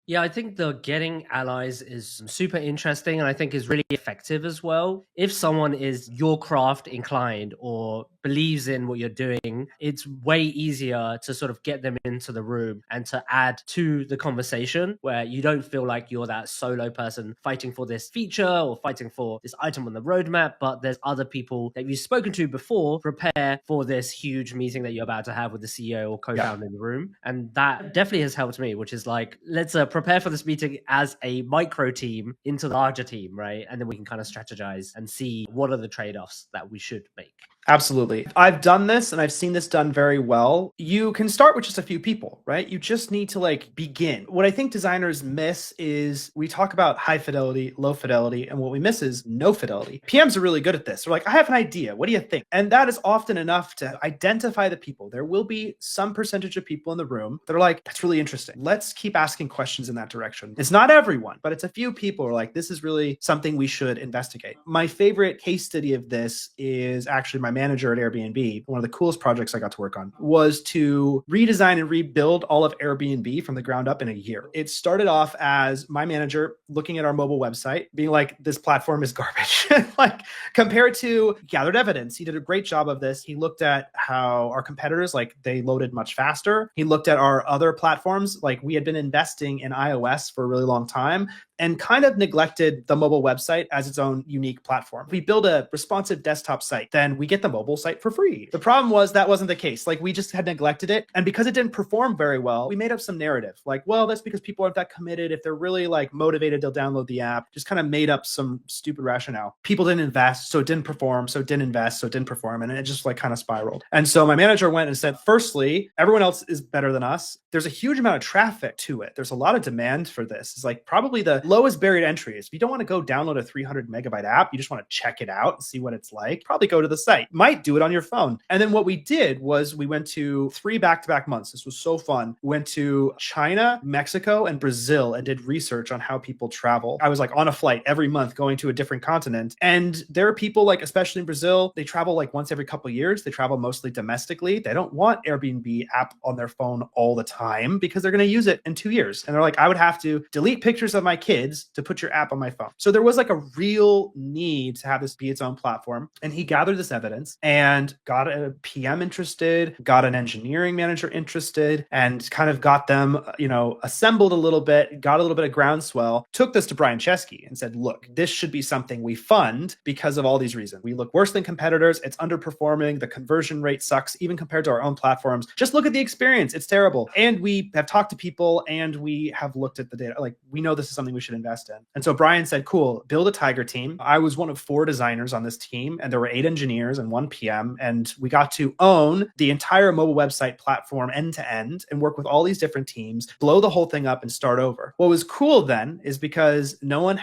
Yeah, I think the getting allies is super interesting and I think is really effective as well. If someone is your craft inclined or believes in what you're doing, it's way easier to sort of get them into the room and to add to the conversation where you don't feel like you're that solo person fighting for this feature or fighting for this item on the roadmap, but there's other people that you've spoken to before prepare for this huge meeting that you're about to have with the CEO or Yeah. co-founder in the room. And that definitely has helped me, which is like, let's prepare for this meeting as a micro team into the larger team, right? And then we can kind of strategize and see what are the trade-offs that we should make. Absolutely. I've done this and I've seen this done very well. You can start with just a few people, right? You just need to like begin. What I think designers miss is we talk about high fidelity, low fidelity, and what we miss is no fidelity. PMs are really good at this. They're like, I have an idea. What do you think? And that is often enough to identify the people. There will be some percentage of people in the room that are like, that's really interesting. Let's keep asking questions in that direction. It's not everyone, but it's a few people who are like, this is really something we should investigate. My favorite case study of this is actually my manager at Airbnb. One of the coolest projects I got to work on was to redesign and rebuild all of Airbnb from the ground up in a year. It started off as my manager looking at our mobile website, being like, this platform is garbage. Like compared to gathered evidence. He did a great job of this. He looked at how our competitors, like they loaded much faster. He looked at our other platforms, like we had been investing in iOS for a really long time and kind of neglected the mobile website as its own unique platform. If we build a responsive desktop site, then we get the mobile site for free. The problem was that wasn't the case. Like we just had neglected it. And because it didn't perform very well, we made up some narrative. Like, well, that's because people aren't that committed. If they're really like motivated, they'll download the app. Just kind of made up some stupid rationale. People didn't invest, so it didn't perform, so it didn't invest, so it didn't perform. And it just like kind of spiraled. And so my manager went and said, firstly, everyone else is better than us. There's a huge amount of traffic to it. There's a lot of demand for this. It's like probably the lowest barrier to entry is if you don't want to go download a 300 megabyte app, you just want to check it out and see what it's like, probably go to the site. Might do it on your phone. And then what we did was we went to 3 back-to-back months. This was so fun. We went to China, Mexico, and Brazil and did research on how people travel. I was like on a flight every month going to a different continent. And there are people like, especially in Brazil, they travel like once every couple of years. They travel mostly domestically. They don't want Airbnb app on their phone all the time because they're going to use it in 2 years. And they're like, I would have to delete pictures of my kids to put your app on my phone. So there was like a real need to have this be its own platform. And he gathered this evidence and got a PM interested, got an engineering manager interested, and kind of got them, assembled a little bit, got a little bit of groundswell, took this to Brian Chesky and said, look, this should be something we fund because of all these reasons. We look worse than competitors. It's underperforming. The conversion rate sucks, even compared to our own platforms. Just look at the experience. It's terrible. And we have talked to people and we have looked at the data. Like we know this is something we should invest in. And so Brian said, cool, build a Tiger team. I was one of 4 designers on this team and there were 8 engineers and 1 PM. And we got to own the entire mobile website platform end to end and work with all these different teams, blow the whole thing up and start over. What was cool then is because no one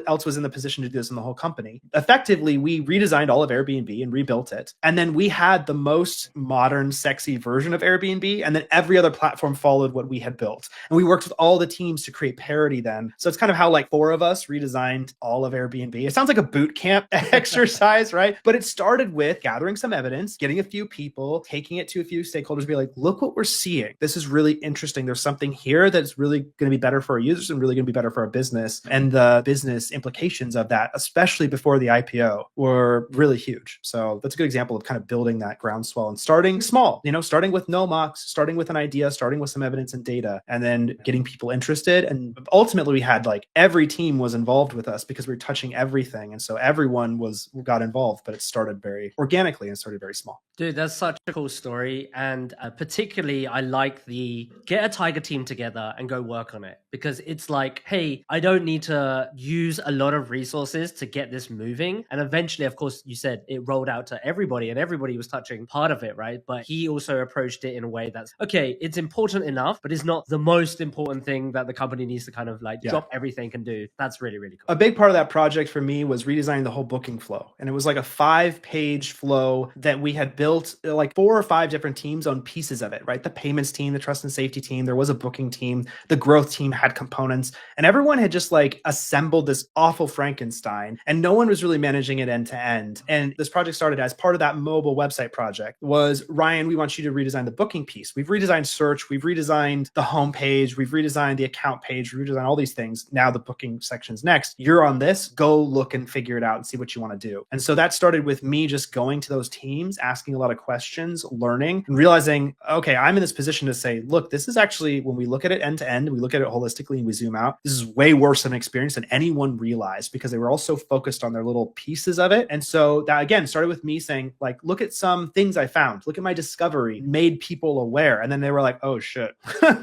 else was in the position to do this in the whole company. Effectively, we redesigned all of Airbnb and rebuilt it. And then we had the most modern, sexy version of Airbnb. And then every other platform followed what we had built. And we worked with all the teams to create parity then. So it's kind of how like 4 of us redesigned all of Airbnb. It sounds like a boot camp exercise, right? But it started with gathering some evidence, getting a few people, taking it to a few stakeholders, be like, look what we're seeing. This is really interesting. There's something here that's really going to be better for our users and really going to be better for our business. And the business implications of that, especially before the IPO, were really huge. So that's a good example of kind of building that groundswell and starting small, starting with no mocks, starting with an idea, starting with some evidence and data, and then getting people interested. And ultimately we had like every team was involved with us because we were touching everything. And so everyone got involved, but it started very organically and started very small. Dude, that's such a cool story. And particularly, I like the get a Tiger team together and go work on it because it's like, hey, I don't need to use a lot of resources to get this moving. And eventually, of course, you said it rolled out to everybody and everybody was touching part of it, right? But he also approached it in a way that's, okay, it's important enough, but it's not the most important thing that the company needs to kind of like drop everything everything can do. That's really, really cool. A big part of that project for me was redesigning the whole booking flow. And it was like a 5-page flow that we had built, like 4 or 5 different teams on pieces of it, right? The payments team, the trust and safety team, there was a booking team, the growth team had components, and everyone had just like assembled this awful Frankenstein, and no one was really managing it end to end. And this project started as part of that mobile website project was, Ryan, we want you to redesign the booking piece. We've redesigned search, we've redesigned the homepage, we've redesigned the account page, we've redesigned all these things. Now the booking section's next. You're on this, go look and figure it out and see what you want to do. And so that started with me just going to those teams, asking a lot of questions, learning, and realizing, okay, I'm in this position to say, look, this is actually, when we look at it end to end, we look at it holistically and we zoom out, this is way worse of an experience than anyone realized because they were all so focused on their little pieces of it. And so that again started with me saying, like, look at some things I found, look at my discovery, made people aware. And then they were like, oh shit,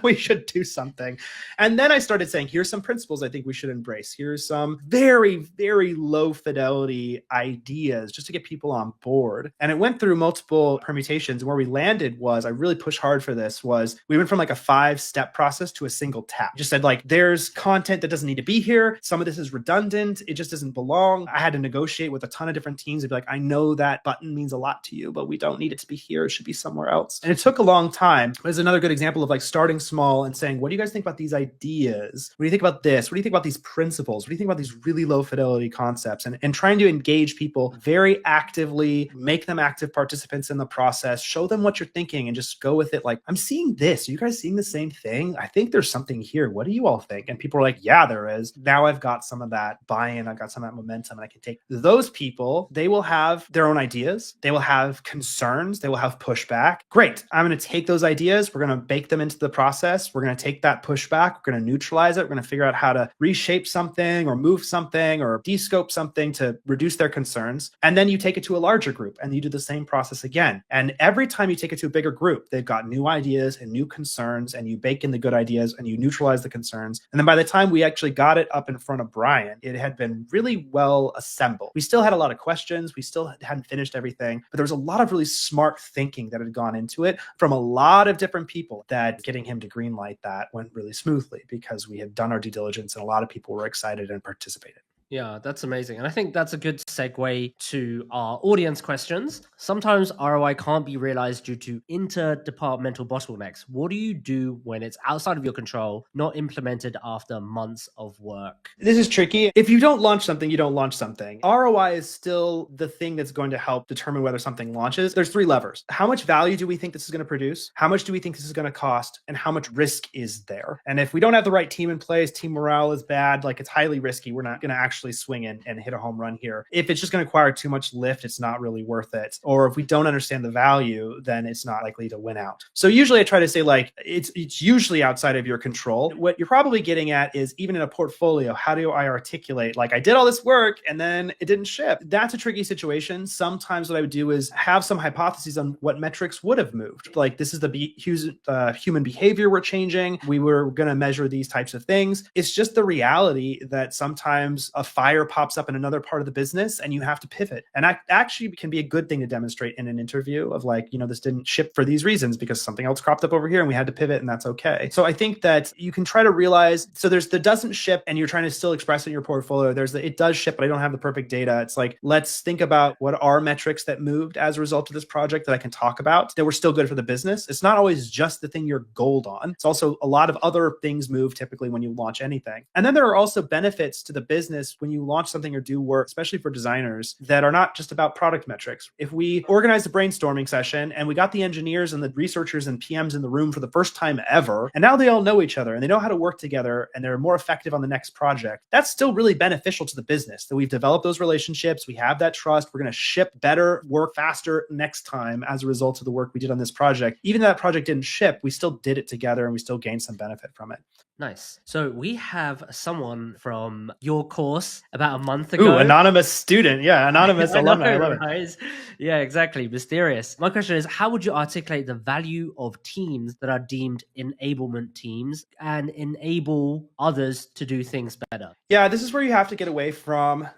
we should do something. And then I started saying, here's some principles I think we should embrace. Here's some very, very low fidelity ideas just to get people on board. And it went through multiple permutations. And where we landed was, I really pushed hard for this, was we went from like a 5-step process to a single tap. Just said like, there's content that doesn't need to be here. Some of this is redundant. It just doesn't belong. I had to negotiate with a ton of different teams. They'd be like, I know that button means a lot to you, but we don't need it to be here. It should be somewhere else. And it took a long time. But it's another good example of like starting small and saying, what do you guys think about these ideas? What do you think about this? What do you think about these principles? What do you think about these really low fidelity concepts? And trying to engage people very actively, make them active participants in the process, show them what you're thinking and just go with it. Like, I'm seeing this. Are you guys seeing the same thing? I think there's something here. What do you all think? And people are like, yeah, there is. Now I've got some of that buy-in. I've got some of that momentum, and I can take those people. They will have their own ideas. They will have concerns. They will have pushback. Great. I'm going to take those ideas. We're going to bake them into the process. We're going to take that pushback. We're going to neutralize it. We're going to figure out how to reshape something or move something or descope something to reduce their concerns. And then you take it to a larger group and you do the same process again. And every time you take it to a bigger group, they've got new ideas and new concerns, and you bake in the good ideas and you neutralize the concerns. And then by the time we actually got it up in front of Brian, it had been really well assembled. We still had a lot of questions. We still hadn't finished everything, but there was a lot of really smart thinking that had gone into it from a lot of different people, that getting him to greenlight that went really smoothly because we had done our due diligence and a lot of people were excited and participated. Yeah, that's amazing. And I think that's a good segue to our audience questions. Sometimes ROI can't be realized due to interdepartmental bottlenecks. What do you do when it's outside of your control, not implemented after months of work? This is tricky. If you don't launch something, you don't launch something. ROI is still the thing that's going to help determine whether something launches. There's 3 levers. How much value do we think this is going to produce? How much do we think this is going to cost? And how much risk is there? And if we don't have the right team in place, team morale is bad, like it's highly risky, we're not going to actually swing in and hit a home run here. If it's just going to require too much lift, it's not really worth it. Or if we don't understand the value, then it's not likely to win out. So usually I try to say, like, it's usually outside of your control. What you're probably getting at is, even in a portfolio, how do I articulate, like, I did all this work and then it didn't ship? That's a tricky situation. Sometimes what I would do is have some hypotheses on what metrics would have moved. Like, this is the human behavior we're changing. We were going to measure these types of things. It's just the reality that sometimes a fire pops up in another part of the business and you have to pivot. And that actually can be a good thing to demonstrate in an interview of, like, this didn't ship for these reasons because something else cropped up over here and we had to pivot, and that's okay. So I think that you can try to realize, so there's the doesn't ship and you're trying to still express it in your portfolio. There's the it does ship, but I don't have the perfect data. It's like, let's think about what are metrics that moved as a result of this project that I can talk about that were still good for the business. It's not always just the thing you're gold on. It's also a lot of other things move typically when you launch anything. And then there are also benefits to the business when you launch something or do work, especially for designers, that are not just about product metrics. If we organized a brainstorming session and we got the engineers and the researchers and PMs in the room for the first time ever, and now they all know each other and they know how to work together and they're more effective on the next project, that's still really beneficial to the business, that we've developed those relationships, we have that trust, we're going to ship better work faster next time as a result of the work we did on this project. Even though that project didn't ship, we still did it together and we still gained some benefit from it. Nice. So we have someone from your course about a month ago. Ooh, anonymous student. Yeah, anonymous alumni. I love it. Right? Yeah, exactly. Mysterious. My question is, how would you articulate the value of teams that are deemed enablement teams and enable others to do things better? Yeah, this is where you have to get away from...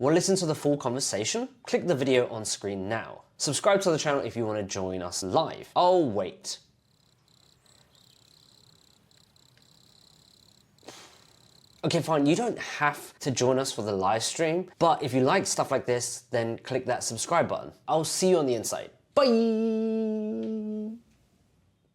Want to listen to the full conversation? Click the video on screen now. Subscribe to the channel if you want to join us live. Oh, wait. Okay, fine, you don't have to join us for the live stream, but if you like stuff like this, then click that subscribe button. I'll see you on the inside. Bye!